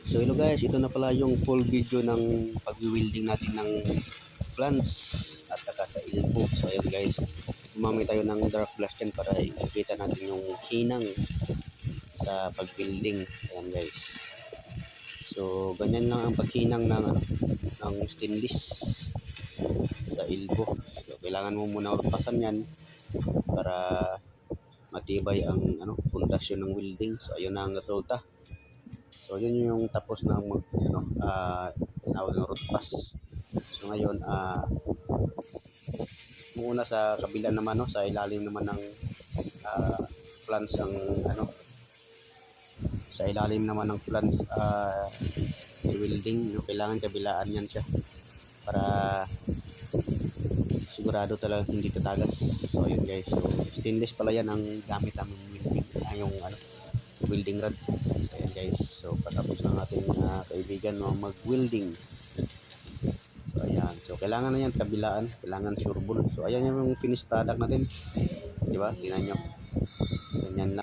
So hello guys, ito na pala yung full video ng pag-welding natin ng flans at saka sa elbow. So ayun guys, gumamit tayo ng dark glass dyan para ikita natin yung hinang sa pag-welding. Ayan guys. So ganyan lang ang paghinang ng stainless sa elbow. So kailangan mo muna pasan yan para matibay ang pundasyon ng welding. So ayun na ang resulta. So yun yung tapos ng tinawag ng root pass. So ngayon muna sa kabila naman sa ilalim naman ng flans ang sa ilalim naman ng flans welding, kailangan kabilaan yan siya para sigurado talaga hindi tatagas. So yun guys, so stainless pala yan ang gamit namin welding, yung welding rod. So ayan guys, so patapos ng ating kaibigan mag-welding. So ayan, so kailangan na yan kabilaan, kailangan sureball. So ayan yung finished product natin, di ba? Tingnan nyo, ganyan lang.